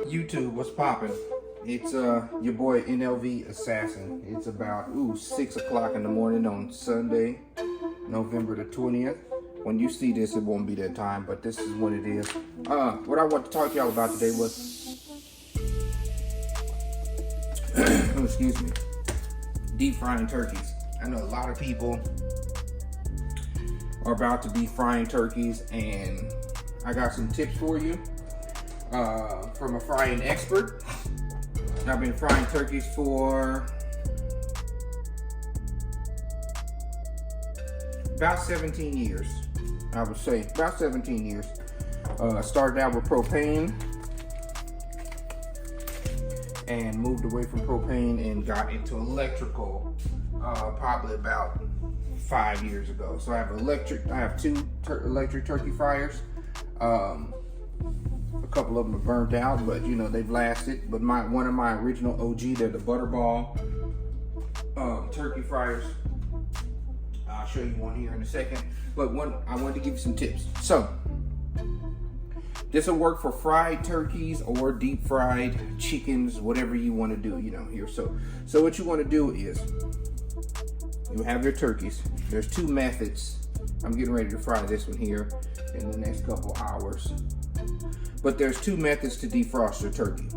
YouTube, what's poppin'? It's your boy NLV Assassin. It's about 6 o'clock in the morning on Sunday, November the 20th. When you see this, it won't be that time, but this is when it is. What I want to talk to y'all about today was excuse me, deep frying turkeys. I know a lot of people are about to deep frying turkeys, and I got some tips for you from a frying expert. I've been frying turkeys for about 17 years. I would say about 17 years. Started out with propane and moved away from propane and got into electrical probably about 5 years ago. So I have two electric turkey fryers. A couple of them are burnt out, but you know, they've lasted. But one of my original OG, they're the butterball turkey fryers. I'll show you one here in a second. But I wanted to give you some tips. So this will work for fried turkeys or deep fried chickens, whatever you want to do, you know, here. So what you want to do is you have your turkeys. There's two methods. I'm getting ready to fry this one here in the next couple hours. But there's two methods to defrost your turkey.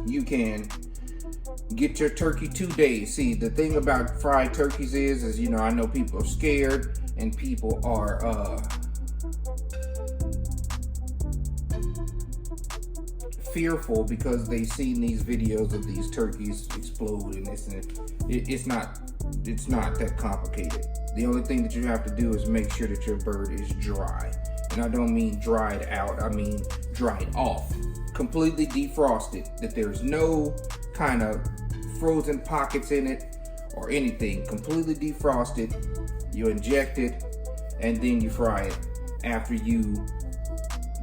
You can get your turkey 2 days. See, the thing about fried turkeys is you know, I know people are scared and people are fearful because they've seen these videos of these turkeys explode and this and it. It's not that complicated. The only thing that you have to do is make sure that your bird is dry. And I don't mean dried out, I mean dried off. Completely defrosted, that there's no kind of frozen pockets in it or anything. Completely defrosted, you inject it, and then you fry it after you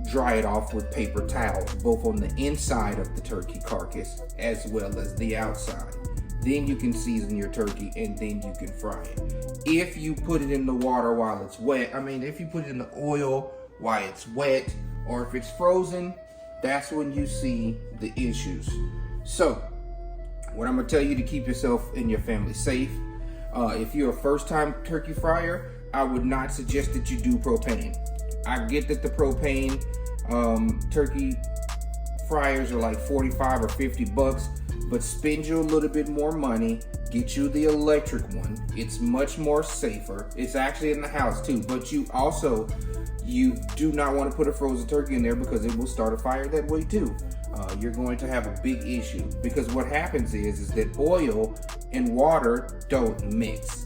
dry it off with paper towels, both on the inside of the turkey carcass as well as the outside. Then you can season your turkey and then you can fry it. If you put it in the water while it's wet, if you put it in the oil while it's wet, or if it's frozen, that's when you see the issues. So, what I'm gonna tell you to keep yourself and your family safe, if you're a first-time turkey fryer, I would not suggest that you do propane. I get that the propane turkey fryers are like 45 or 50 bucks, but spend you a little bit more money, get you the electric one. It's much more safer. It's actually in the house too, but you do not want to put a frozen turkey in there because it will start a fire that way too. You're going to have a big issue because what happens is that oil and water don't mix.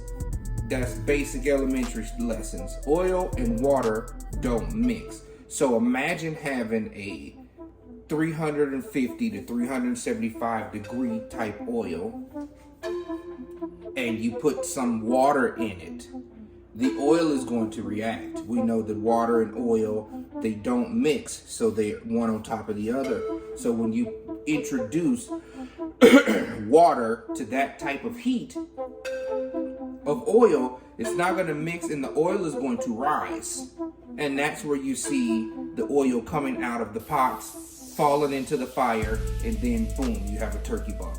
That's basic elementary lessons. Oil and water don't mix. So imagine having a 350 to 375 degree type oil and you put some water in it. The oil is going to react. We know that water and oil, they don't mix, so they're one on top of the other. So when you introduce water to that type of heat of oil, it's not going to mix and the oil is going to rise. And that's where you see the oil coming out of the pots, falling into the fire, and then boom, you have a turkey bomb.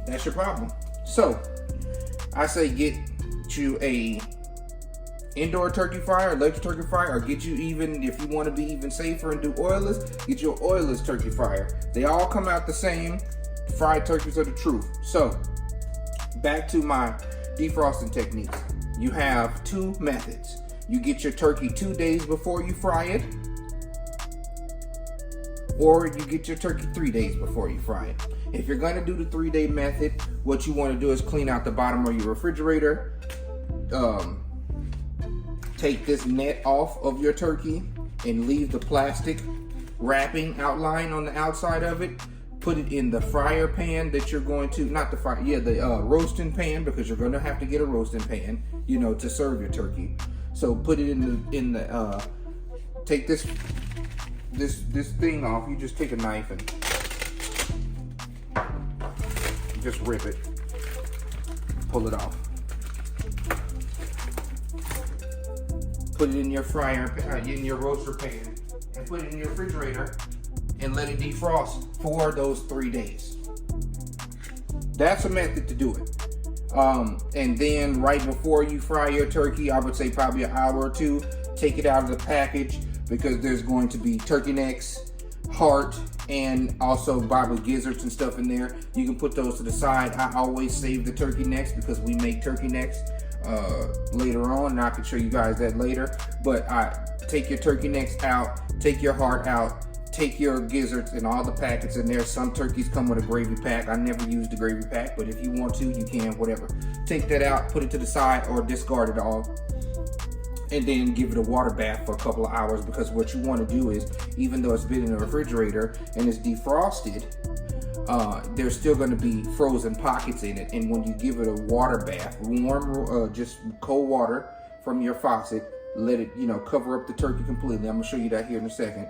That's your problem. So I say get you a indoor turkey fryer, electric turkey fryer, or get you, even if you want to be even safer and do oilless, get you an oilless turkey fryer. They all come out the same. Fried turkeys are the truth. So back to my defrosting techniques. You have two methods. You get your turkey 2 days before you fry it, or you get your turkey 3 days before you fry it. If you're gonna do the 3-day method, what you wanna do is clean out the bottom of your refrigerator, take this net off of your turkey and leave the plastic wrapping outline on the outside of it. Put it in the fryer pan that you're going to, the roasting pan, because you're gonna have to get a roasting pan, you know, to serve your turkey. So put it in the take this thing off. You just take a knife and just rip it, pull it off. put it in your in your roaster pan, and put it in your refrigerator and let it defrost for those 3 days. That's a method to do it. And then right before you fry your turkey, I would say probably an hour or two, take it out of the package, because there's going to be turkey necks, heart, and also Bible gizzards and stuff in there. You can put those to the side. I always save the turkey necks because we make turkey necks later on, and I can show you guys that later. But I take your turkey necks out, take your heart out, take your gizzards and all the packets in there. Some turkeys come with a gravy pack. I never use the gravy pack, but if you want to, you can, whatever. Take that out, put it to the side, or discard it all, and then give it a water bath for a couple of hours, because what you want to do is, even though it's been in the refrigerator and it's defrosted, there's still going to be frozen pockets in it. And when you give it a water bath, warm, just cold water from your faucet, let it, cover up the turkey completely. I'm going to show you that here in a second.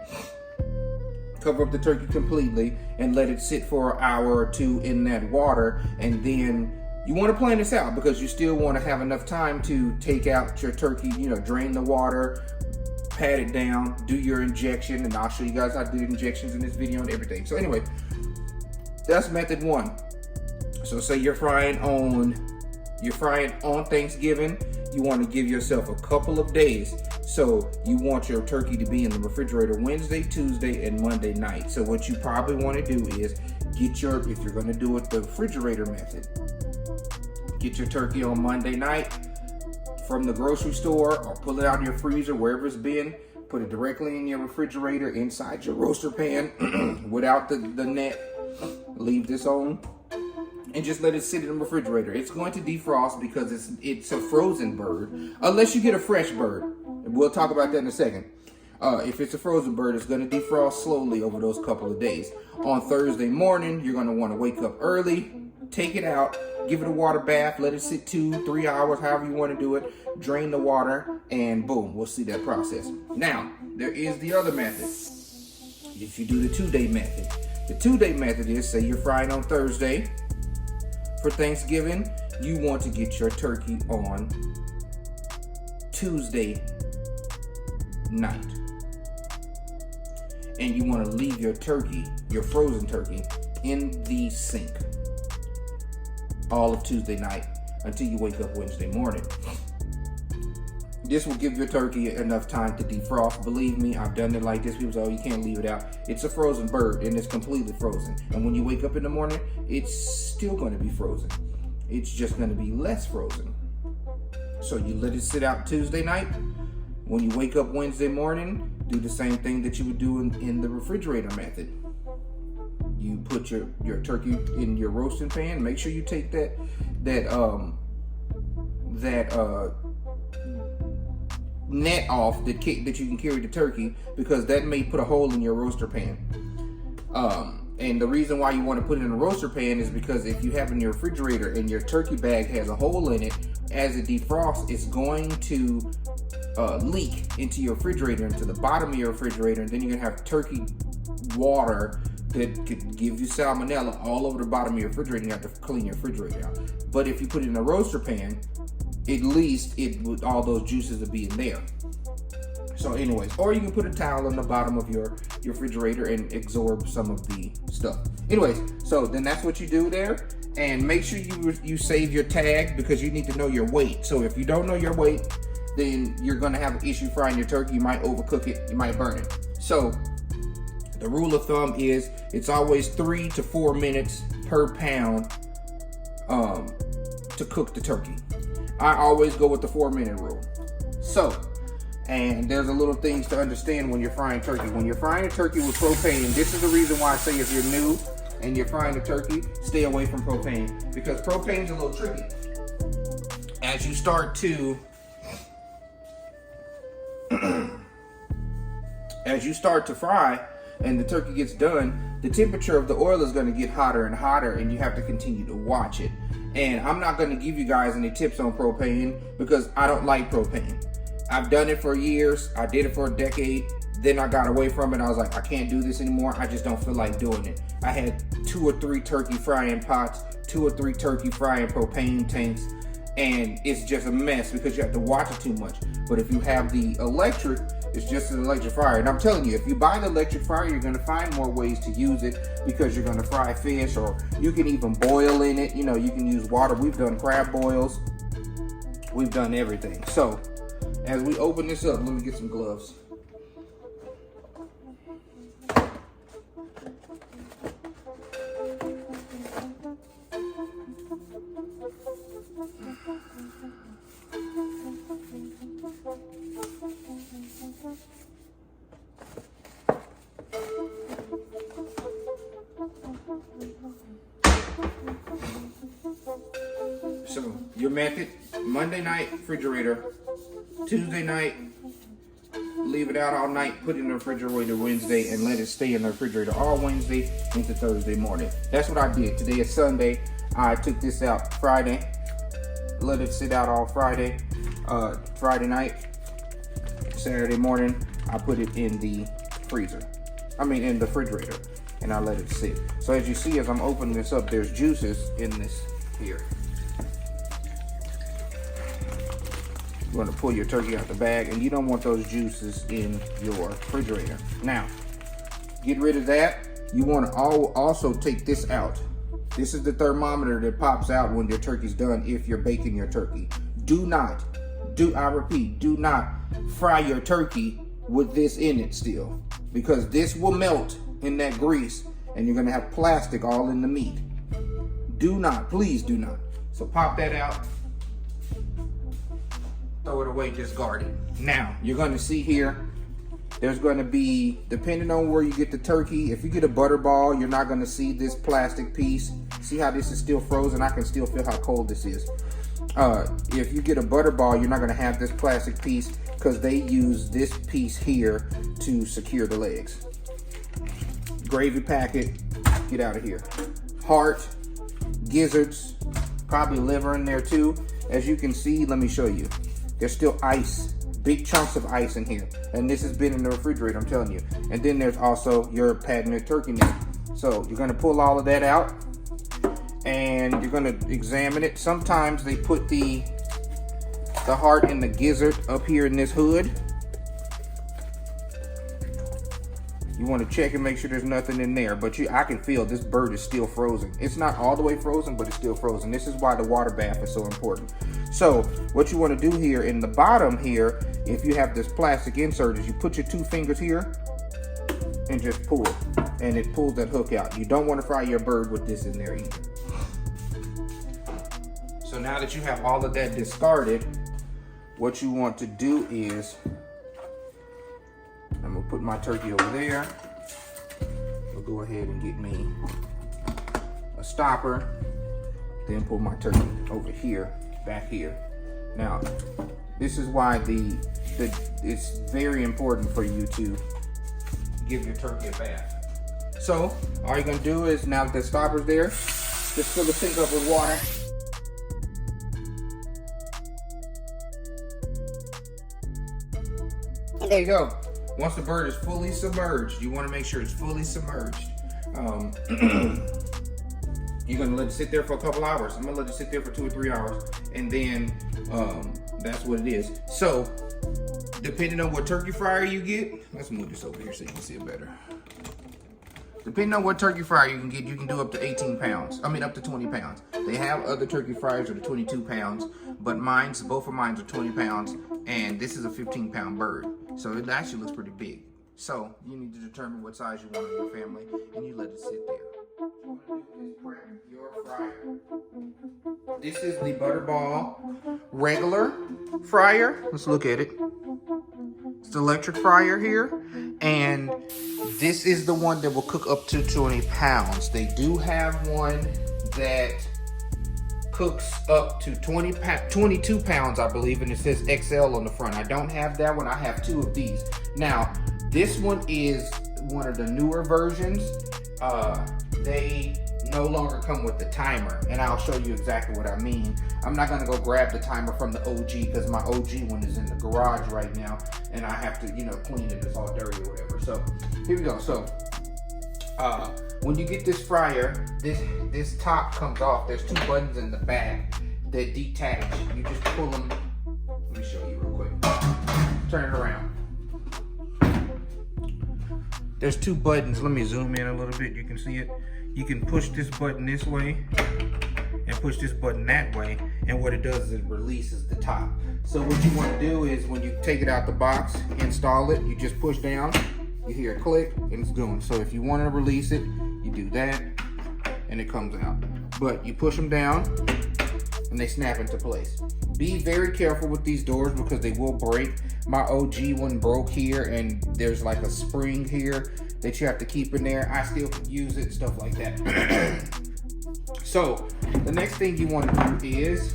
Cover up the turkey completely and let it sit for an hour or two in that water. And then you want to plan this out, because you still want to have enough time to take out your turkey, drain the water, pat it down, do your injection, and I'll show you guys how to do injections in this video and everything. So anyway, that's method one. So say you're frying on Thanksgiving, you want to give yourself a couple of days. So you want your turkey to be in the refrigerator Wednesday, Tuesday, and Monday night. So what you probably want to do is if you're going to do it the refrigerator method, get your turkey on Monday night from the grocery store, or pull it out of your freezer, wherever it's been, put it directly in your refrigerator inside your roaster pan without the net. Leave this on and just let it sit in the refrigerator. It's going to defrost because it's a frozen bird, unless you get a fresh bird. And we'll talk about that in a second. If it's a frozen bird, it's going to defrost slowly over those couple of days. On Thursday morning, you're going to want to wake up early, take it out, give it a water bath, let it sit 2-3 hours, however you want to do it, drain the water, and boom, we'll see that process. Now, there is the other method. If you do the 2-day method. The 2-day method is, say you're frying on Thursday for Thanksgiving, you want to get your turkey on Tuesday night. And you want to leave your turkey, your frozen turkey, in the sink all of Tuesday night until you wake up Wednesday morning. This will give your turkey enough time to defrost. Believe me, I've done it like this. People say, oh, you can't leave it out. It's a frozen bird, and it's completely frozen. And when you wake up in the morning, it's still going to be frozen. It's just going to be less frozen. So you let it sit out Tuesday night. When you wake up Wednesday morning, do the same thing that you would do in the refrigerator method. You put your turkey in your roasting pan. Make sure you take that net off that you can carry the turkey, because that may put a hole in your roaster pan. And the reason why you want to put it in a roaster pan is because if you have it in your refrigerator and your turkey bag has a hole in it, as it defrosts, it's going to leak into your refrigerator, into the bottom of your refrigerator, and then you're gonna have turkey water that could give you salmonella all over the bottom of your refrigerator. You have to clean your refrigerator out. But if you put it in a roaster pan, at least all those juices will be in there. So anyways, or you can put a towel on the bottom of your refrigerator and absorb some of the stuff. Anyways, so then that's what you do there. And make sure you save your tag, because you need to know your weight. So if you don't know your weight, then you're gonna have an issue frying your turkey. You might overcook it, you might burn it. So the rule of thumb is it's always 3 to 4 minutes per pound to cook the turkey. I always go with the 4-minute rule. So, and there's a little things to understand when you're frying turkey. When you're frying a turkey with propane, this is the reason why I say if you're new and you're frying a turkey, stay away from propane, because propane's a little tricky. As you start to fry and the turkey gets done, the temperature of the oil is going to get hotter and hotter, and you have to continue to watch it. And I'm not going to give you guys any tips on propane, because I don't like propane. I've done it for years. I did it for a decade. Then I got away from it. I was like, I can't do this anymore. I just don't feel like doing it. I had 2 or 3 turkey frying pots, 2 or 3 turkey frying propane tanks, and it's just a mess because you have to watch it too much. But if you have the electric, it's just an electric fryer. And I'm telling you, if you buy the electric fryer, you're gonna find more ways to use it because you're gonna fry fish, or you can even boil in it. You know, you can use water. We've done crab boils. We've done everything. So as we open this up, let me get some gloves. So your method: Monday night, refrigerator. Tuesday night, leave it out all night, put it in the refrigerator Wednesday, and let it stay in the refrigerator all Wednesday into Thursday morning. That's what I did. Today is Sunday. I took this out Friday, let it sit out all Friday. Friday night, Saturday morning, I put it in the freezer. In the refrigerator, and I let it sit. So as you see, as I'm opening this up, there's juices in this here. You want to pull your turkey out the bag, and you don't want those juices in your refrigerator. Now, get rid of that. You want to also take this out. This is the thermometer that pops out when your turkey's done if you're baking your turkey. I repeat, do not fry your turkey with this in it still, because this will melt in that grease and you're gonna have plastic all in the meat. Do not, please do not. So pop that out, throw it away, discard it. Now, you're gonna see here, there's gonna be, depending on where you get the turkey, if you get a butterball, you're not gonna see this plastic piece. See how this is still frozen? I can still feel how cold this is. If you get a butterball, you're not gonna have this plastic piece because they use this piece here to secure the legs. Gravy packet, get out of here. Heart, gizzards, probably liver in there too. As you can see, let me show you. There's still ice, big chunks of ice in here. And this has been in the refrigerator, I'm telling you. And then there's also your patented turkey neck. So you're gonna pull all of that out and you're gonna examine it. Sometimes they put the heart and the gizzard up here in this hood. You want to check and make sure there's nothing in there, but I can feel this bird is still frozen. It's not all the way frozen, but it's still frozen. This is why the water bath is so important. So what you want to do here in the bottom here, if you have this plastic insert, is you put your 2 fingers here and just pull, and it pulls that hook out. You don't want to fry your bird with this in there either. So now that you have all of that discarded, what you want to do is, I'm gonna put my turkey over there. I'll go ahead and get me a stopper, then pull my turkey over here, back here. Now, this is why it's very important for you to give your turkey a bath. So, all you're gonna do is, now that the stopper's there, just fill the sink up with water. And there you go. Once the bird is fully submerged, you want to make sure it's fully submerged. You're gonna let it sit there for a couple hours. I'm gonna let it sit there for 2 or 3 hours, and then that's what it is. So, depending on what turkey fryer you get, let's move this over here so you can see it better. Depending on what turkey fryer you can get, you can do up to 18 pounds. Up to 20 pounds. They have other turkey fryers that are 22 pounds, but both of mine are 20 pounds, and this is a 15-pound bird. So it actually looks pretty big. So you need to determine what size you want in your family, and you let it sit there. Your fryer. This is the Butterball regular fryer. Let's look at it. It's the electric fryer here, and this is the one that will cook up to 20 pounds. They do have one that cooks up to 22 pounds, I believe, and it says XL on the front. I don't have that one. I have 2 of these. Now, this one is one of the newer versions. They no longer come with the timer, and I'll show you exactly what I mean. I'm not gonna go grab the timer from the OG because my OG one is in the garage right now, and I have to, clean it. It's all dirty or whatever. So here we go. So when you get this fryer, this top comes off. There's 2 buttons in the back that detach. You just pull them. Let me show you real quick. turn it around. There's two buttons. Let me zoom in a little bit. You can see it. You can push this button this way and push this button that way, and what it does is it releases the top. So what you want to do is when you take it out the box, install it, you just push down, you hear a click, and it's going. So if you want to release it, you do that, and it comes out. But you push them down, and they snap into place. Be very careful with these doors because they will break. My OG one broke here, and there's like a spring here that you have to keep in there. I still can use it, stuff like that. So the next thing you want to do is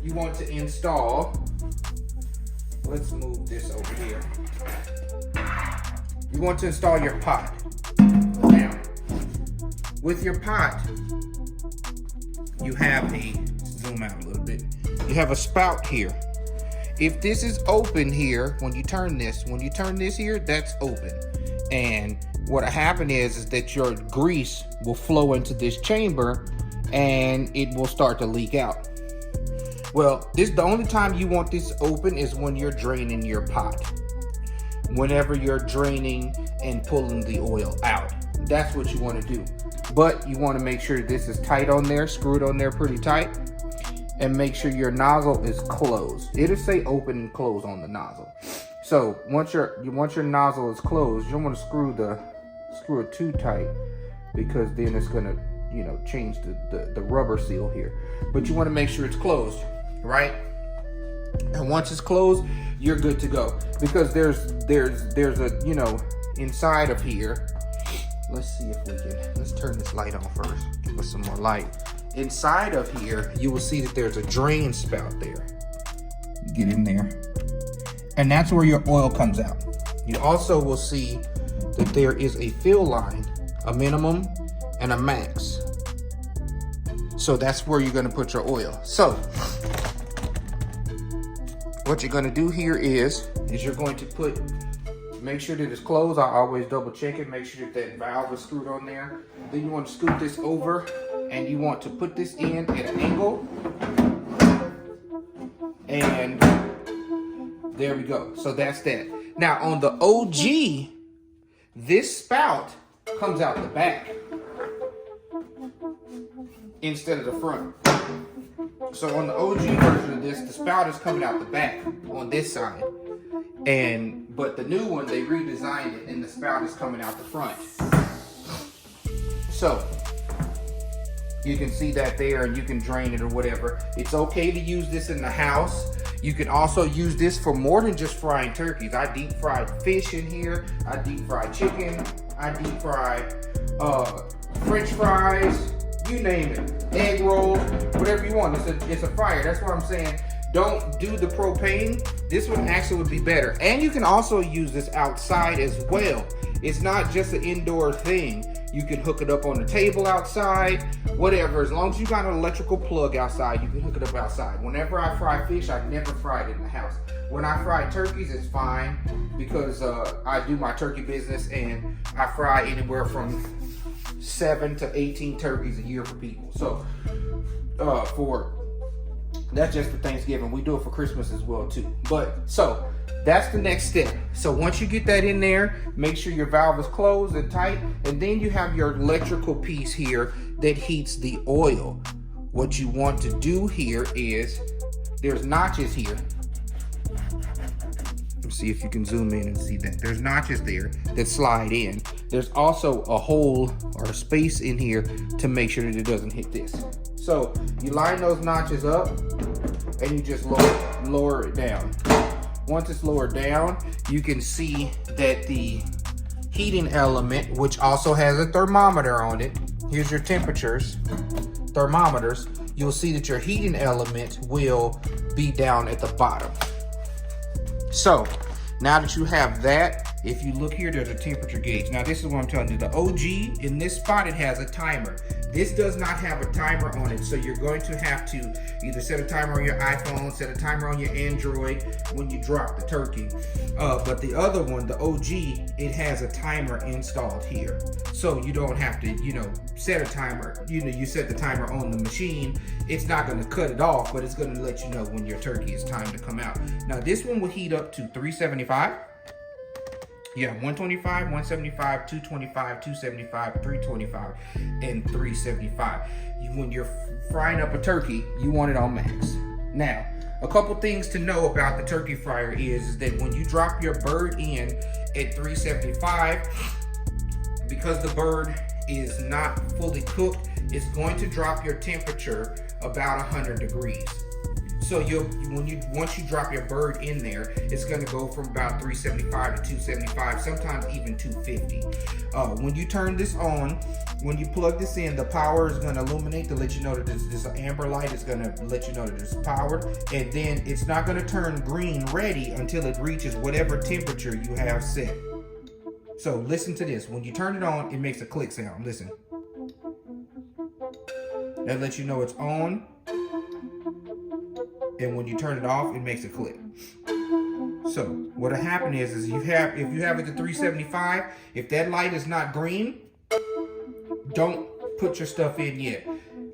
you want to install, let's move this over here. You want to install your pot. Now, with your pot, you have a, zoom out a little bit, you have a spout here. If this is open here, when you turn this here, that's open. And what'll happen is that your grease will flow into this chamber and it will start to leak out. Well, the only time you want this open is when you're draining your pot. Whenever you're draining and pulling the oil out. That's what you want to do. But you want to make sure this is tight on there, screwed on there pretty tight. And make sure your nozzle is closed. It'll say open and close on the nozzle. So once your nozzle is closed, you don't want to screw it too tight because then it's gonna, change the rubber seal here. But you want to make sure it's closed, right? And once it's closed, you're good to go. Because there's a, inside of here. Let's see if we can, let's turn this light on first. Give us some more light. Inside of here, you will see that there's a drain spout there. Get in there. And that's where your oil comes out. You also will see that there is a fill line, a minimum and a max. So that's where you're gonna put your oil. So, what you're gonna do here is you're going to make sure that it's closed. I always double check it, make sure that valve is screwed on there. Then you want to scoot this over and you want to put this in at an angle. And there we go. So that's that. Now on the OG, this spout comes out the back instead of the front. So on the OG version of this, the spout is coming out the back on this side. But the new one, they redesigned it and the spout is coming out the front. So you can see that there and you can drain it or whatever. It's okay to use this in the house. You can also use this for more than just frying turkeys. I deep fried fish in here. I deep fried chicken. I deep fried French fries. You name it. Egg rolls, whatever you want. It's a fryer. That's what I'm saying. Don't do the propane. This one actually would be better. And you can also use this outside as well. It's not just an indoor thing. You can hook it up on the table outside, whatever. As long as you got an electrical plug outside, you can hook it up outside. Whenever I fry fish, I never fry it in the house. When I fry turkeys, it's fine because I do my turkey business and I fry anywhere from 7 to 18 turkeys a year for people. So that's just for Thanksgiving. We do it for Christmas as well too. But so that's the next step. So once you get that in there, make sure your valve is closed and tight, and then you have your electrical piece here that heats the oil. What you want to do here is there's notches here. Let's see if you can zoom in and see that. There's notches there that slide in. There's also a hole or a space in here to make sure that it doesn't hit this. So you line those notches up and you just lower it down. Once it's lowered down, you can see that the heating element, which also has a thermometer on it, here's your temperatures, thermometers, you'll see that your heating element will be down at the bottom. So now that you have that, if you look here, there's a temperature gauge. Now this is what I'm telling you, the OG, in this spot, it has a timer. This does not have a timer on it, so you're going to have to either set a timer on your iPhone, set a timer on your Android when you drop the turkey. But the other one, the OG, it has a timer installed here. So you don't have to, set a timer. You set the timer on the machine. It's not going to cut it off, but it's going to let you know when your turkey is time to come out. Now this one will heat up to 375. Yeah, 125, 175, 225, 275, 325, and 375. When you're frying up a turkey, you want it on max. Now, a couple things to know about the turkey fryer is that when you drop your bird in at 375, because the bird is not fully cooked, it's going to drop your temperature about 100 degrees. So once you drop your bird in there, it's going to go from about 375 to 275, sometimes even 250. When you turn this on, when you plug this in, the power is going to illuminate to let you know that this amber light is going to let you know that it's powered, and then it's not going to turn green ready until it reaches whatever temperature you have set. So listen to this. When you turn it on, it makes a click sound. Listen. That lets you know it's on. And when you turn it off, it makes a click. So what'll happen is if you have it to 375, if that light is not green, don't put your stuff in yet.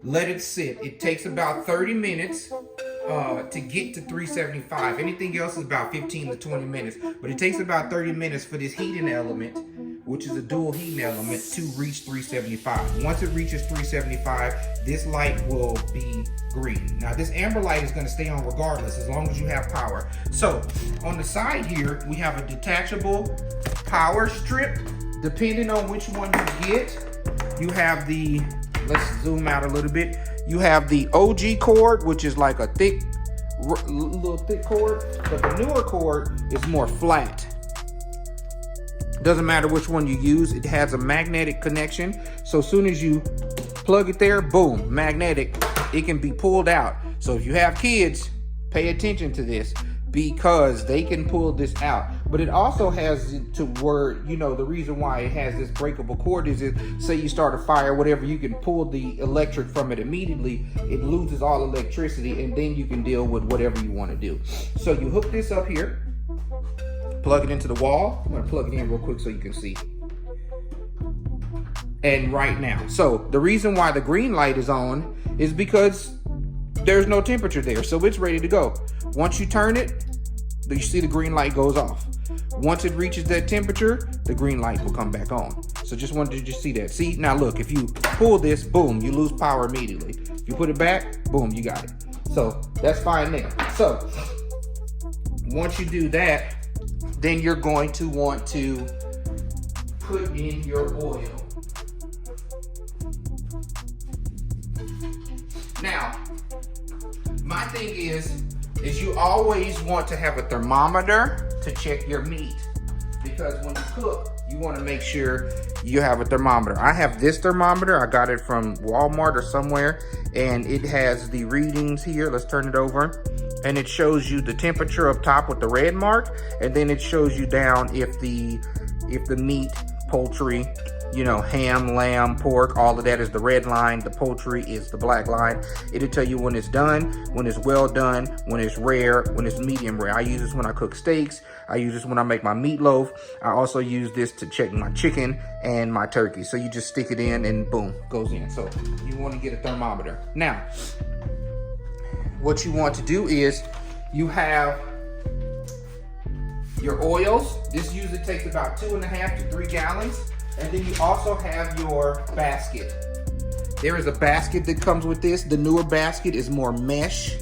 Let it sit. It takes about 30 minutes to get to 375. Anything else is about 15 to 20 minutes. But it takes about 30 minutes for this heating element, which is a dual heating element, to reach 375. Once it reaches 375, this light will be green. Now this amber light is going to stay on regardless as long as you have power. So on the side here, we have a detachable power strip. Depending on which one you get, you have the, let's zoom out a little bit. You have the OG cord, which is like a little thick cord, but the newer cord is more flat. Doesn't matter which one you use, it has a magnetic connection. So as soon as you plug it there, boom, magnetic, it can be pulled out. So if you have kids, pay attention to this because they can pull this out. But it also has to where, the reason why it has this breakable cord is say you start a fire, whatever, you can pull the electric from it immediately. It loses all electricity and then you can deal with whatever you want to do. So you hook this up here. Plug it into the wall. I'm going to plug it in real quick so you can see. And right now. So the reason why the green light is on is because there's no temperature there. So it's ready to go. Once you turn it, you see the green light goes off. Once it reaches that temperature, the green light will come back on. So just wanted to just see that. See, now look, if you pull this, boom, you lose power immediately. If you put it back, boom, you got it. So that's fine there. So once you do that, then you're going to want to put in your oil. Now, my thing is you always want to have a thermometer to check your meat, because when you cook, you want to make sure you have a thermometer. I have this thermometer. I got it from Walmart or somewhere, and it has the readings here. Let's turn it over. And it shows you the temperature up top with the red mark, and then it shows you down if the meat, poultry, ham, lamb, pork, all of that is the red line. The poultry is the black line. It'll tell you when it's done, when it's well done, when it's rare, when it's medium rare. I use this when I cook steaks. I use this when I make my meatloaf. I also use this to check my chicken and my turkey. So you just stick it in and boom, goes in. So you want to get a thermometer. Now, what you want to do is you have your oils. This usually takes about 2.5 to 3 gallons. And then you also have your basket. There is a basket that comes with this. The newer basket is more mesh.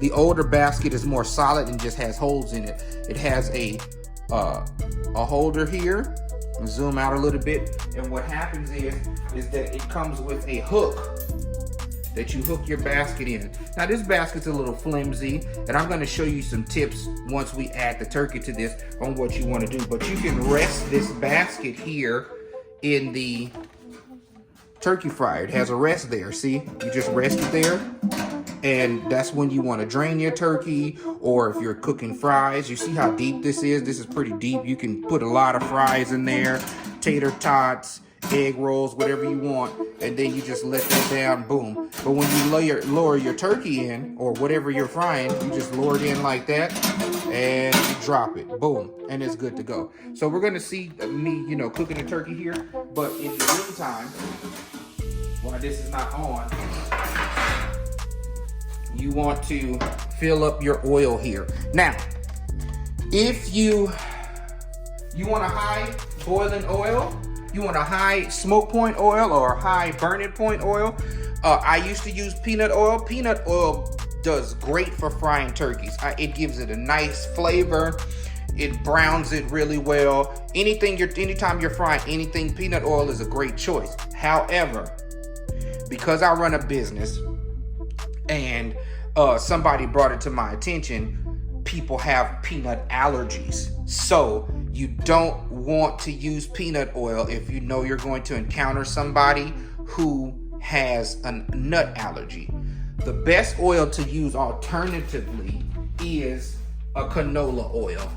The older basket is more solid and just has holes in it. It has a holder here. Zoom out a little bit. And what happens is that it comes with a hook that you hook your basket in. Now this basket's a little flimsy, and I'm gonna show you some tips once we add the turkey to this on what you wanna do. But you can rest this basket here in the turkey fryer. It has a rest there, see? You just rest it there, and that's when you wanna drain your turkey, or if you're cooking fries, you see how deep this is? This is pretty deep. You can put a lot of fries in there, tater tots, egg rolls, whatever you want, and then you just let that down, boom. But when you lower your turkey in, or whatever you're frying, you just lower it in like that, and you drop it, boom, and it's good to go. So we're gonna see me, cooking the turkey here, but in the meantime, while this is not on, you want to fill up your oil here. Now, if you want a high boiling oil, you want a high smoke point oil or high burning point oil, I used to use peanut oil. Peanut oil does great for frying turkeys. It gives it a nice flavor. It browns it really well. Anytime you're frying anything, peanut oil is a great choice. However, because I run a business and somebody brought it to my attention, people have peanut allergies. So you don't want to use peanut oil if you know you're going to encounter somebody who has a nut allergy. The best oil to use alternatively is a canola oil.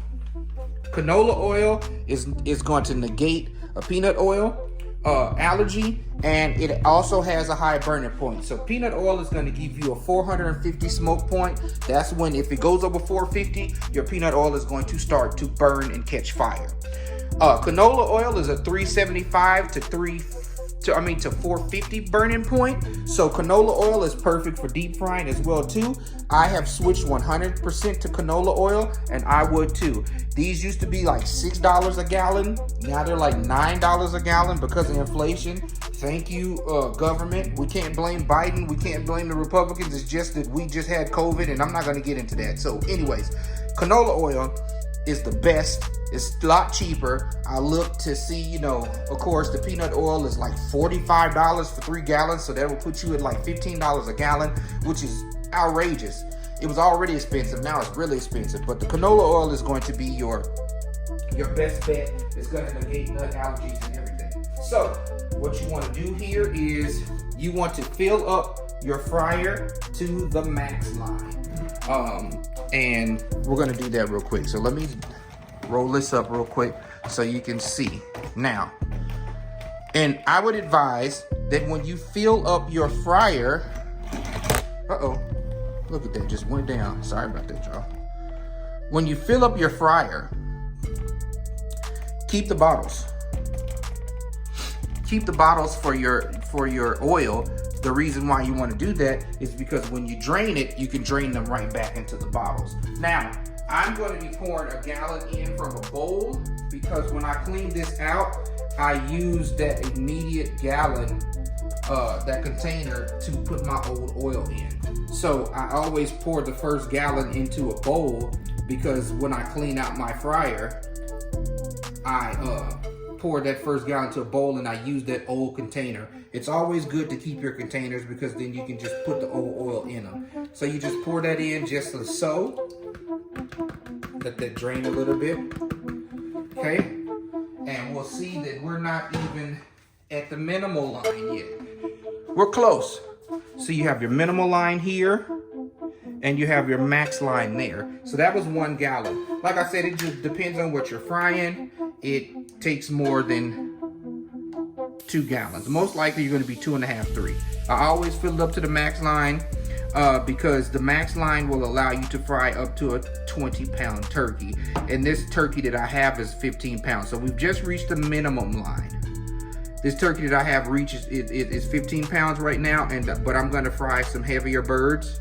Canola oil is going to negate a peanut oil allergy, and it also has a high burning point. So peanut oil is going to give you a 450 smoke point. That's when, if it goes over 450, your peanut oil is going to start to burn and catch fire. Canola oil is a 375 to 450 burning point. So canola oil is perfect for deep frying as well too. I have switched 100% to canola oil, and I would too. These used to be like $6 a gallon. Now they're like $9 a gallon because of inflation. Thank you, government. We can't blame Biden. We can't blame the Republicans. It's just that we just had COVID, and I'm not going to get into that. So anyways, canola oil is the best. It's a lot cheaper. I look to see, of course, the peanut oil is like $45 for 3 gallons. So that will put you at like $15 a gallon, which is outrageous. It was already expensive. Now it's really expensive. But the canola oil is going to be your best bet. It's going to negate nut allergies and everything. So what you want to do here is you want to fill up your fryer to the max line. And we're going to do that real quick. So let me roll this up real quick so you can see. Now, and I would advise that when you fill up your fryer, look at that, just went down. Sorry about that, y'all. When you fill up your fryer, keep the bottles. Keep the bottles for your oil. The reason why you want to do that is because when you drain it, you can drain them right back into the bottles. Now, I'm going to be pouring a gallon in from a bowl because when I clean this out, I use that immediate gallon, that container, to put my old oil in. So I always pour the first gallon into a bowl because when I clean out my fryer, I pour that first gallon into a bowl and I use that old container. It's always good to keep your containers because then you can just put the old oil in them. So you just pour that in just so. Let that drain a little bit. Okay? And we'll see that we're not even at the minimal line yet. We're close. So you have your minimal line here and you have your max line there. So that was 1 gallon. Like I said, it just depends on what you're frying. It takes more than 2 gallons. Most likely you're going to be 2.5, 3. I always fill it up to the max line because the max line will allow you to fry up to a 20-pound turkey. And this turkey that I have is 15 pounds. So we've just reached the minimum line. This turkey that I have reaches is 15 pounds right now, but I'm going to fry some heavier birds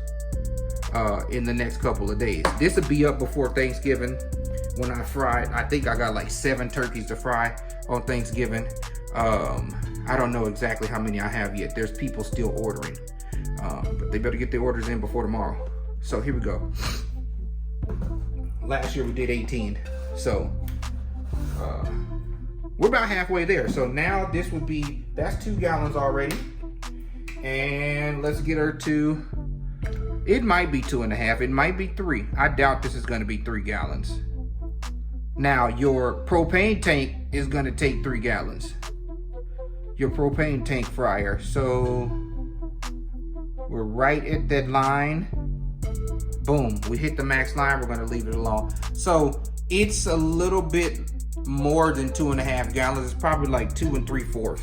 in the next couple of days. This will be up before Thanksgiving. When I fried, I think I got like 7 turkeys to fry on Thanksgiving. I don't know exactly how many I have yet. There's people still ordering, but they better get their orders in before tomorrow. So here we go. Last year we did 18, so we're about halfway there. So now this would be, that's 2 gallons already, and let's get her to, it might be 2.5, it might be 3. I doubt this is going to be 3 gallons. Now your propane tank is going to take 3 gallons. Your propane tank fryer. So we're right at that line. Boom, we hit the max line. We're going to leave it alone. So it's a little bit more than 2.5 gallons. It's probably like 2 3/4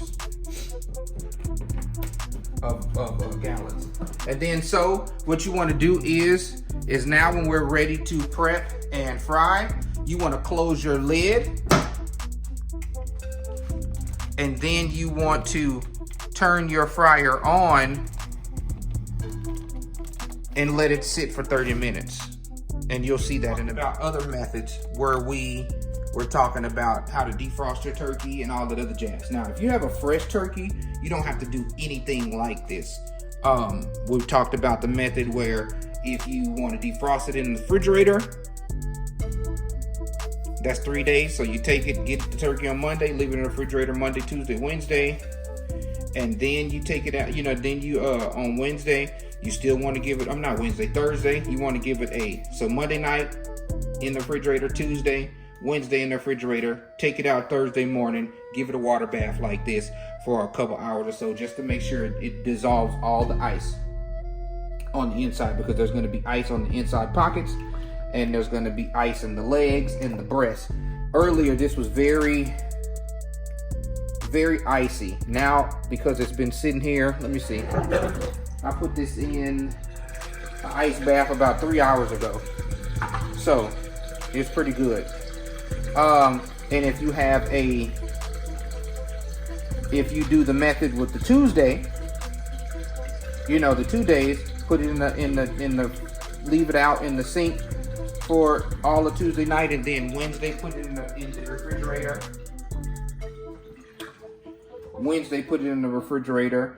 of gallons. And then so what you want to do is now when we're ready to prep and fry, you want to close your lid, and then you want to turn your fryer on and let it sit for 30 minutes. And you'll see that in about other methods where we're talking about how to defrost your turkey and all that other jazz. Now, if you have a fresh turkey, you don't have to do anything like this. We've talked about the method where if you want to defrost it in the refrigerator, that's 3 days. So you take it, get the turkey on Monday, leave it in the refrigerator Monday, Tuesday, Wednesday, and then you take it out. You know, then you on Wednesday, you still want to give it. Not Wednesday, Thursday. You want to give it so Monday night in the refrigerator, Tuesday, Wednesday in the refrigerator. Take it out Thursday morning. Give it a water bath like this for a couple hours or so, just to make sure it dissolves all the ice on the inside, because there's going to be ice on the inside pockets, and there's going to be ice in the legs and the breast. Earlier, this was very, very icy. Now, because it's been sitting here, let me see. I put this in an ice bath about 3 hours ago, so it's pretty good. And if you do the method with the Tuesday, you know, the 2 days, put it in the leave it out in the sink for all of Tuesday night, and then Wednesday put it into the refrigerator. Wednesday put it in the refrigerator.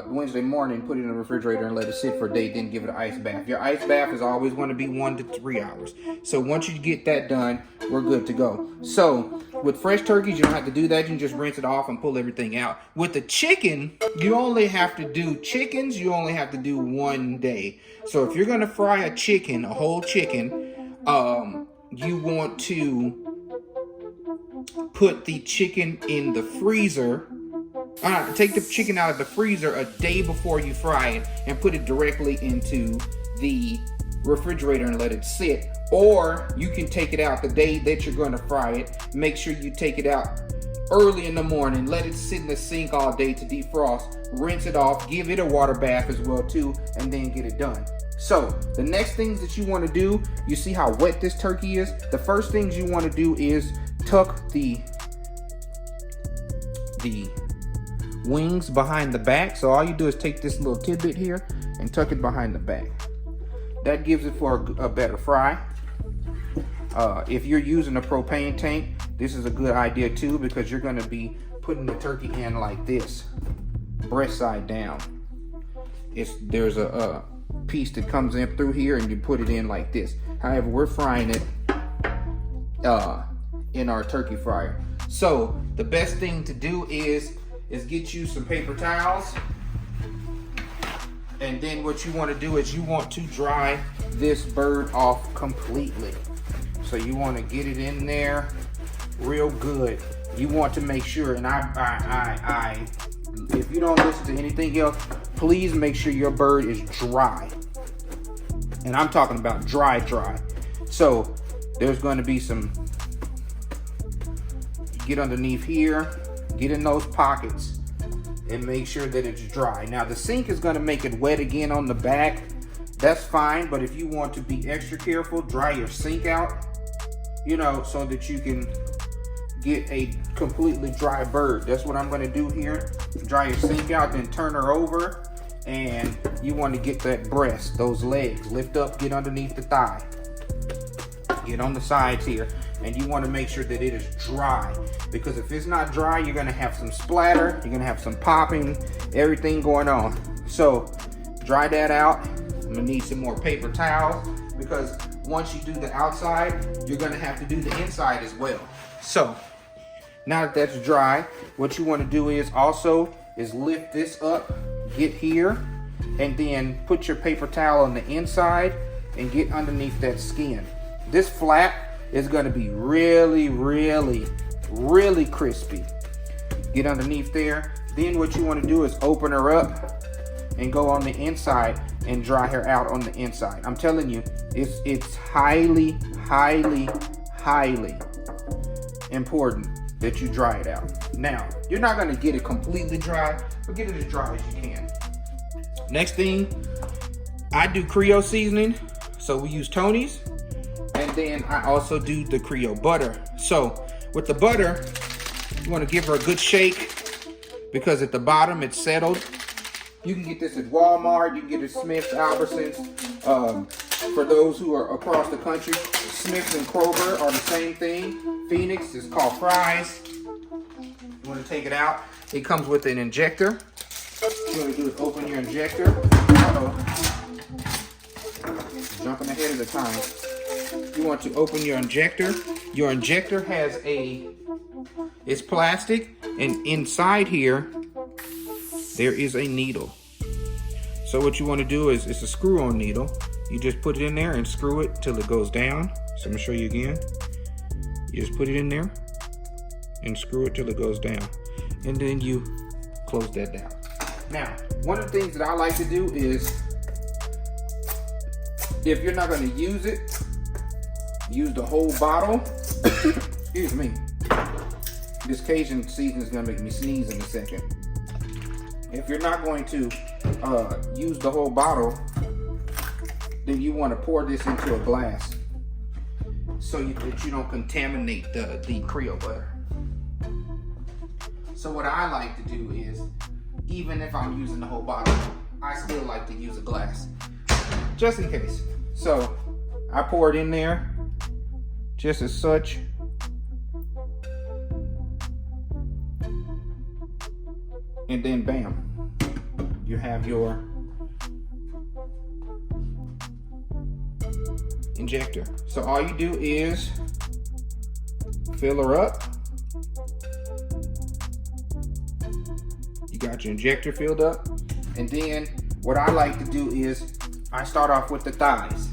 Wednesday morning, put it in the refrigerator and let it sit for a day, then give it an ice bath. Your ice bath is always going to be 1 to 3 hours. So once you get that done, we're good to go. So with fresh turkeys, you don't have to do that. You can just rinse it off and pull everything out. With the chicken, you only have to do 1 day. So if you're going to fry a chicken, a whole chicken, you want to put the chicken in the freezer. Take the chicken out of the freezer a day before you fry it and put it directly into the refrigerator and let it sit. Or you can take it out the day that you're going to fry it. Make sure you take it out early in the morning. Let it sit in the sink all day to defrost. Rinse it off. Give it a water bath as well too, and then get it done. So the next things that you want to do, you see how wet this turkey is? The first things you want to do is tuck the wings behind the back. So all you do is take this little tidbit here and tuck it behind the back. That gives it for a better fry. If you're using a propane tank, this is a good idea too, because you're going to be putting the turkey in like this, breast side down. There's a piece that comes in through here, and you put it in like this. However, we're frying it in our turkey fryer. So the best thing to do is get you some paper towels, and then what you want to do is you want to dry this bird off completely. So you want to get it in there real good. You want to make sure, and if you don't listen to anything else, please make sure your bird is dry. And I'm talking about dry. So there's going to be some, get underneath here, get in those pockets, and make sure that it's dry. Now the sink is going to make it wet again on the back. That's fine, but if you want to be extra careful, dry your sink out, you know, so that you can get a completely dry bird. That's what I'm going to do here. Dry your sink out, then turn her over, and you want to get that breast, those legs, lift up, get underneath the thigh, get on the sides here, and you want to make sure that it is dry, because if it's not dry, you're going to have some splatter, you're going to have some popping, everything going on. So dry that out. I'm going to need some more paper towels, because once you do the outside, you're going to have to do the inside as well. So now that that's dry, what you want to do is lift this up, get here, and then put your paper towel on the inside and get underneath that skin. This flap is going to be really, really, really crispy. Get underneath there. Then what you want to do is open her up and go on the inside and dry her out on the inside. I'm telling you, it's highly, highly, highly important that you dry it out. Now, you're not gonna get it completely dry, but get it as dry as you can. Next thing, I do Creole seasoning, so we use Tony's, and then I also do the Creole butter. So with the butter, you wanna give her a good shake because at the bottom it's settled. You can get this at Walmart, you can get it at Smith's, Albertsons. For those who are across the country, Smith's and Kroger are the same thing. Phoenix is called Fry's. You want to take it out. It comes with an injector. What you want to do is open your injector. Jumping ahead of the time. You want to open your injector. Your injector has it's plastic, and inside here, there is a needle. So what you want to do is, it's a screw-on needle. You just put it in there and screw it till it goes down. So I'm gonna show you again. You just put it in there and screw it till it goes down. And then you close that down. Now, one of the things that I like to do is, if you're not gonna use it, use the whole bottle. Excuse me. This Cajun seasoning is gonna make me sneeze in a second. If you're not going to use the whole bottle, then you want to pour this into a glass so that you don't contaminate the Creole butter. So what I like to do is, even if I'm using the whole bottle, I still like to use a glass, just in case. So I pour it in there, just as such. And then bam, you have your injector. So all you do is fill her up. You got your injector filled up. And then what I like to do is I start off with the thighs.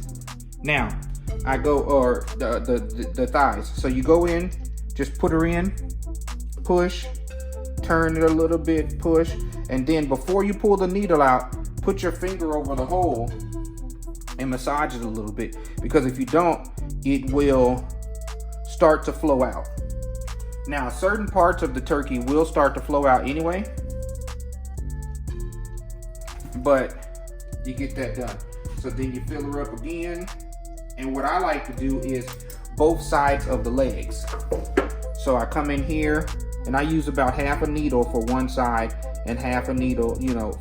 Now I go, or the thighs. So you go in, just put her in, push, turn it a little bit, push, and then before you pull the needle out, put your finger over the hole and massage it a little bit, because if you don't, it will start to flow out. Now, certain parts of the turkey will start to flow out anyway, but you get that done. So then you fill her up again, and what I like to do is both sides of the legs. So I come in here, and I use about half a needle for one side and half a needle,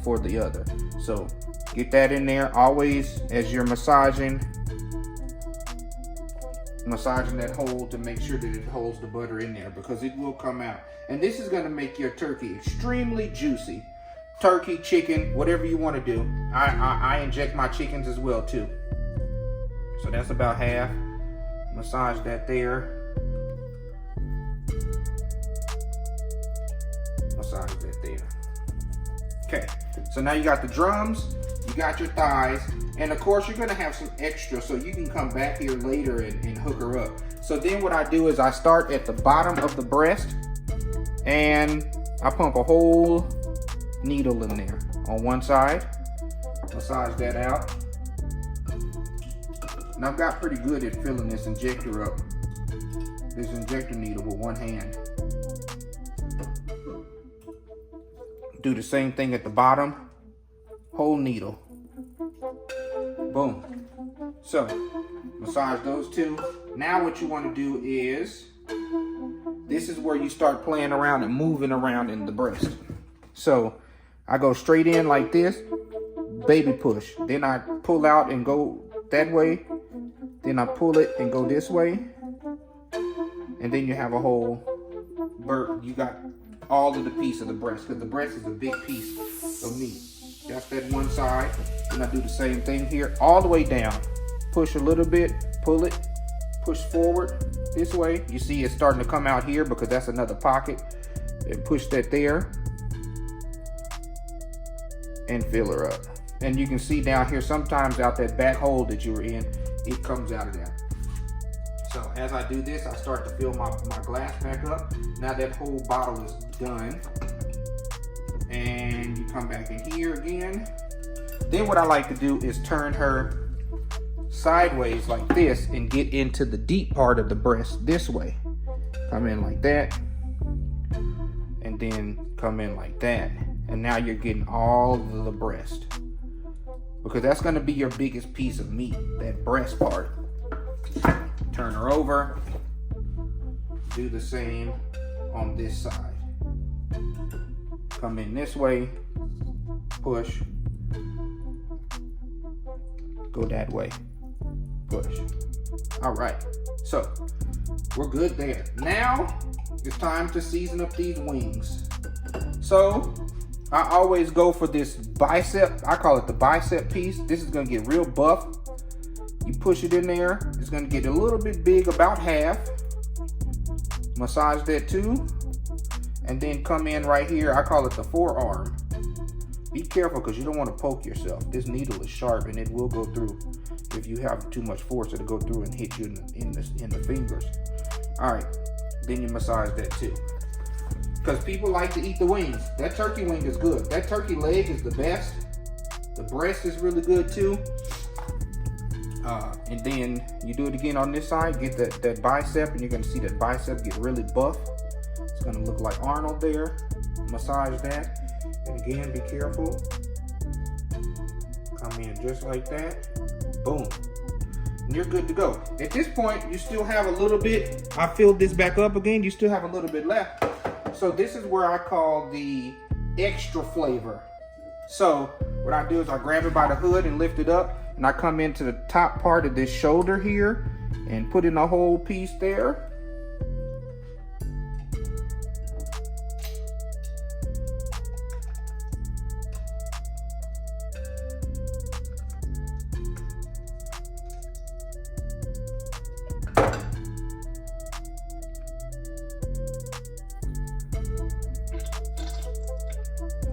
for the other. So get that in there. Always, as you're massaging that hole to make sure that it holds the butter in there, because it will come out. And this is gonna make your turkey extremely juicy. Turkey, chicken, whatever you wanna do. I inject my chickens as well too. So that's about half. Massage that there. Massage that there. Okay, so now you got the drums, you got your thighs, and of course you're gonna have some extra, so you can come back here later and hook her up. So then what I do is I start at the bottom of the breast, and I pump a whole needle in there on one side, massage that out. And I've got pretty good at filling this injector up, this injector needle with one hand. Do the same thing at the bottom, whole needle. Boom. So, massage those two. Now what you want to do is, this is where you start playing around and moving around in the breast. So, I go straight in like this, baby push. Then I pull out and go that way. Then I pull it and go this way. And then you have a whole bird. You got all of the piece of the breast, because the breast is a big piece of meat. That's that one side. And I do the same thing here, all the way down. Push a little bit, pull it, push forward this way. You see it's starting to come out here because that's another pocket. And push that there. And fill her up. And you can see down here, sometimes out that back hole that you were in, it comes out of there. So as I do this, I start to fill my glass back up. Now that whole bottle is done. And you come back in here again. Then what I like to do is turn her sideways like this and get into the deep part of the breast this way. Come in like that, and then come in like that. And now you're getting all of the breast, because that's gonna be your biggest piece of meat, that breast part. Turn her over, do the same on this side. Come in this way, push, go that way, push. All right, so we're good there. Now it's time to season up these wings. So I always go for this bicep. I call it the bicep piece. This is gonna get real buff. You push it in there, it's gonna get a little bit big, about half. Massage that too. And then come in right here, I call it the forearm. Be careful, because you don't want to poke yourself. This needle is sharp and it will go through. If you have too much force, it'll go through and hit you in the fingers. All right, then you massage that too. Because people like to eat the wings. That turkey wing is good. That turkey leg is the best. The breast is really good too. And then you do it again on this side, get that bicep, and you're gonna see that bicep get really buff. It's gonna look like Arnold there. Massage that. And again, be careful. Come in just like that. Boom. And you're good to go. At this point, you still have a little bit. I filled this back up again. You still have a little bit left. So this is where I call the extra flavor. So what I do is I grab it by the hood and lift it up. And I come into the top part of this shoulder here and put in a whole piece there.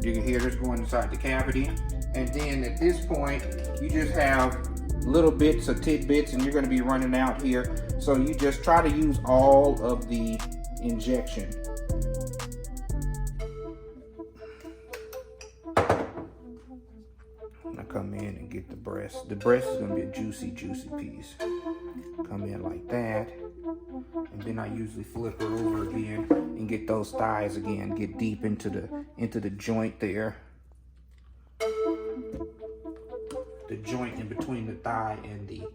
You can hear this going inside the cavity. And then at this point, you just have little bits of tidbits, and you're gonna be running out here. So you just try to use all of the injection. Now come in and get the breast. The breast is gonna be a juicy, juicy piece. Come in like that. And then I usually flip her over again and get those thighs again, get deep into the joint there. The joint in between the thigh and the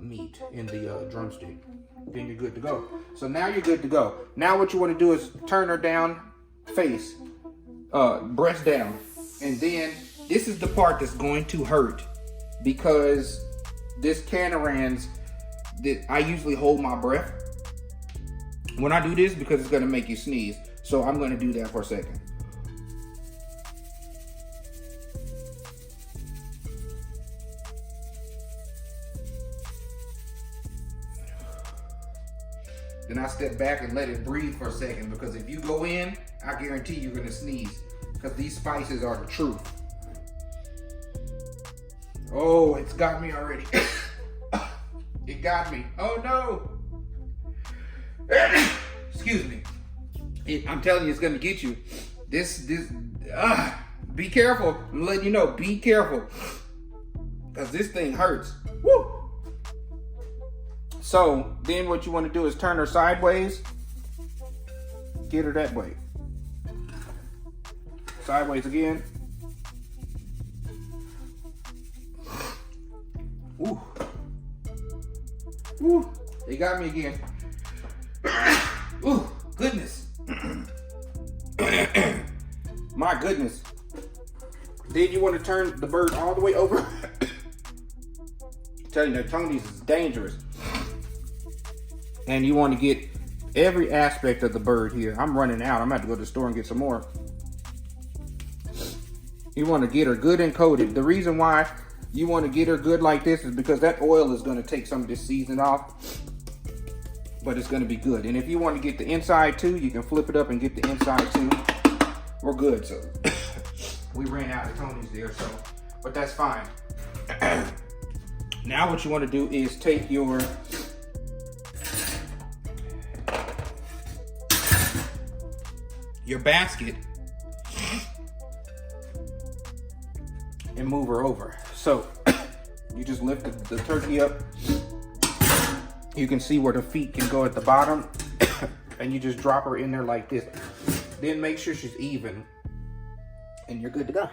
meat in the drumstick. Then you're good to go. So now you're good to go. Now what you want to do is turn her down, face, breast down. And then this is the part that's going to hurt, because this Canaran's, I usually hold my breath when I do this, because it's going to make you sneeze. So I'm going to do that for a second. Then I step back and let it breathe for a second, because if you go in, I guarantee you're gonna sneeze, because these spices are the truth. Oh, it's got me already. It got me. Oh no. Excuse me. I'm telling you, it's gonna get you. Be careful. I'm letting you know, be careful, because this thing hurts. Woo! So then what you want to do is turn her sideways. Get her that way. Sideways again. Ooh. Ooh. They got me again. Ooh, goodness. My goodness. Then you want to turn the bird all the way over. I'm telling you, Tony's is dangerous. And you want to get every aspect of the bird here. I'm running out. I'm going to have to go to the store and get some more. You want to get her good and coated. The reason why you want to get her good like this is because that oil is going to take some of this seasoning off. But it's going to be good. And if you want to get the inside too, you can flip it up and get the inside too. We're good. So we ran out of Tony's there. So, but that's fine. Now what you want to do is take your basket and move her over. So you just lift the turkey up. You can see where the feet can go at the bottom. and you just drop her in there like this. Then make sure she's even, and you're good to go.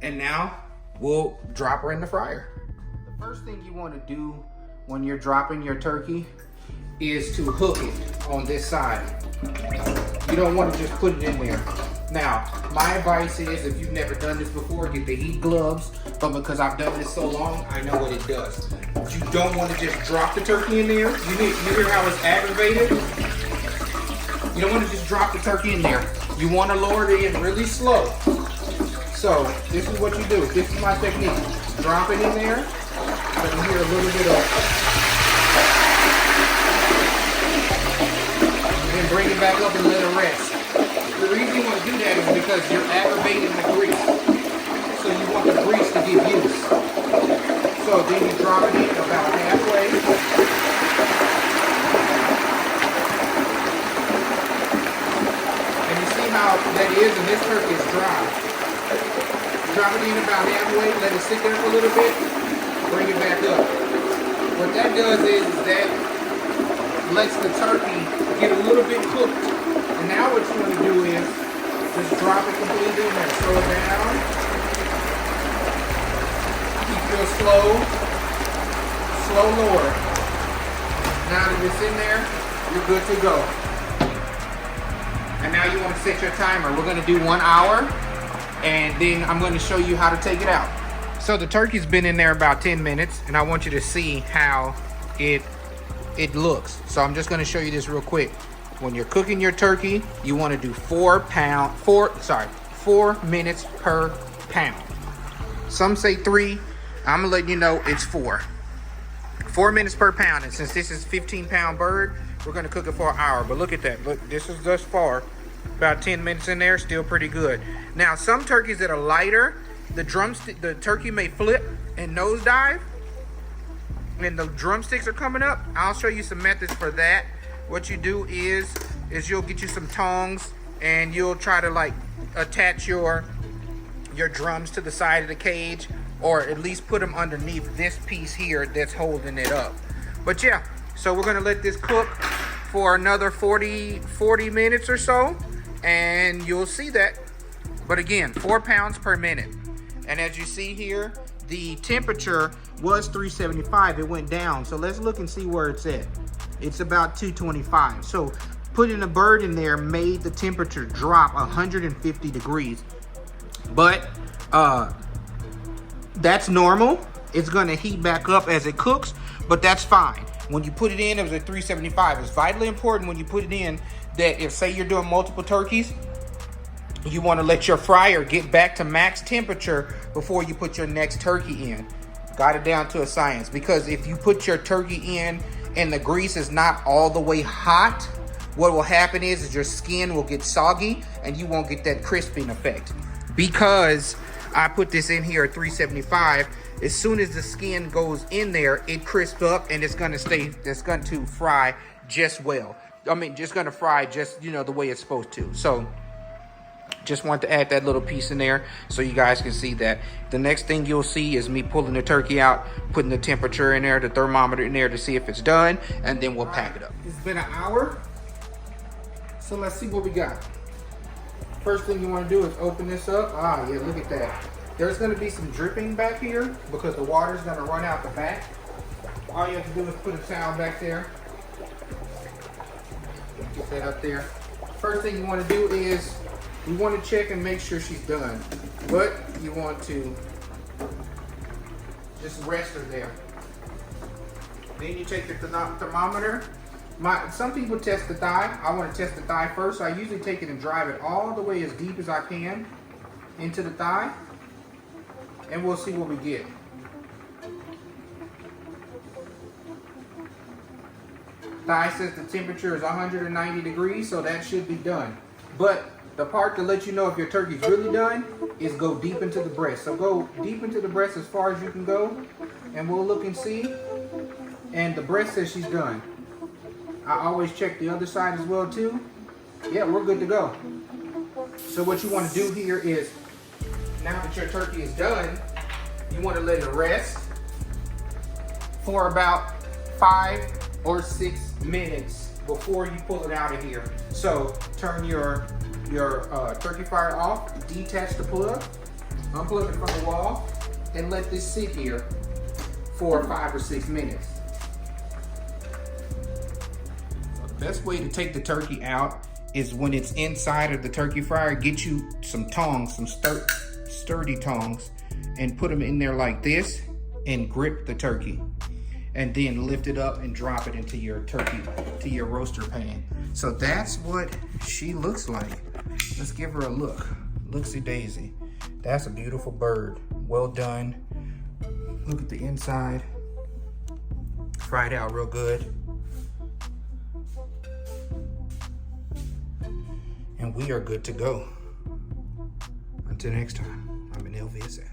And now we'll drop her in the fryer. The first thing you want to do when you're dropping your turkey is to hook it on this side. You don't want to just put it in there. Now, my advice is, if you've never done this before, get the heat gloves, but because I've done this so long, I know what it does. You don't want to just drop the turkey in there. You hear how it's aggravated? You don't want to just drop the turkey in there. You want to lower it in really slow. So, this is what you do. This is my technique. Drop it in there. Let me hear a little bit of, then bring it back up and let it rest. The reason you want to do that is because you're aggravating the grease. So you want the grease to get used. So then you drop it in about halfway. And you see how that is, and this turkey is dry. Drop it in about halfway, let it sit there for a little bit, bring it back up. What that does is that lets the turkey get a little bit cooked. And now what you want to do is just drop it completely in there. Slow it down. Keep your slow lower. Now that it's in there, you're good to go. And now you want to set your timer. We're going to do 1 hour, and then I'm going to show you how to take it out. So the turkey's been in there about 10 minutes, and I want you to see how it looks. So I'm just going to show you this real quick. When you're cooking your turkey, you want to do 4 minutes per pound. Some say 3. I'm gonna let you know it's 4. 4 minutes per pound. And since this is a 15-pound bird, we're gonna cook it for an hour. But look at that. Look, this is thus far about 10 minutes in there, still pretty good. Now, some turkeys that are lighter, the turkey may flip and nosedive, and the drumsticks are coming up. I'll show you some methods for that. What you do is you'll get you some tongs, and you'll try to like attach your drums to the side of the cage, or at least put them underneath this piece here that's holding it up. But yeah, so we're gonna let this cook for another 40 minutes or so, and you'll see that. But again, 4 pounds per minute. And as you see here, the temperature was 375. It went down. So let's look and see where it's at. It's about 225. So putting a bird in there made the temperature drop 150 degrees. But that's normal. It's gonna heat back up as it cooks, but that's fine. When you put it in, it was at 375. It's vitally important when you put it in that if, say, you're doing multiple turkeys, you want to let your fryer get back to max temperature before you put your next turkey in. Got it down to a science, because if you put your turkey in and the grease is not all the way hot, what will happen is your skin will get soggy and you won't get that crisping effect. Because I put this in here at 375, as soon as the skin goes in there, it crisps up and it's going to fry just well. I mean, just going to fry just, the way it's supposed to. So just want to add that little piece in there so you guys can see that. The next thing you'll see is me pulling the turkey out, putting the temperature in there, the thermometer in there to see if it's done, and then we'll pack it up. It's been an hour, so let's see what we got. First thing you want to do is open this up. Ah, yeah, look at that. There's going to be some dripping back here because the water's going to run out the back. All you have to do is put a towel back there. Get that up there. First thing you want to do is you want to check and make sure she's done. But you want to just rest her there. Then you take the thermometer. Some people test the thigh. I want to test the thigh first, so I usually take it and drive it all the way as deep as I can into the thigh, and we'll see what we get. Thigh says the temperature is 190 degrees, so that should be done. But the part to let you know if your turkey's really done is go deep into the breast. So go deep into the breast as far as you can go, and we'll look and see. And the breast says she's done. I always check the other side as well too. Yeah, we're good to go. So what you want to do here is, now that your turkey is done, you want to let it rest for about 5 or 6 minutes before you pull it out of here. So turn your turkey fryer off, detach the plug, unplug it from the wall, and let this sit here for 5 or 6 minutes. The best way to take the turkey out is when it's inside of the turkey fryer. Get you some tongs, some sturdy tongs, and put them in there like this and grip the turkey. And then lift it up and drop it into your turkey, to your roaster pan. So that's what she looks like. Let's give her a look. Looksy daisy. That's a beautiful bird. Well done. Look at the inside. Fried out real good. And we are good to go. Until next time, I'm an LV Assassin.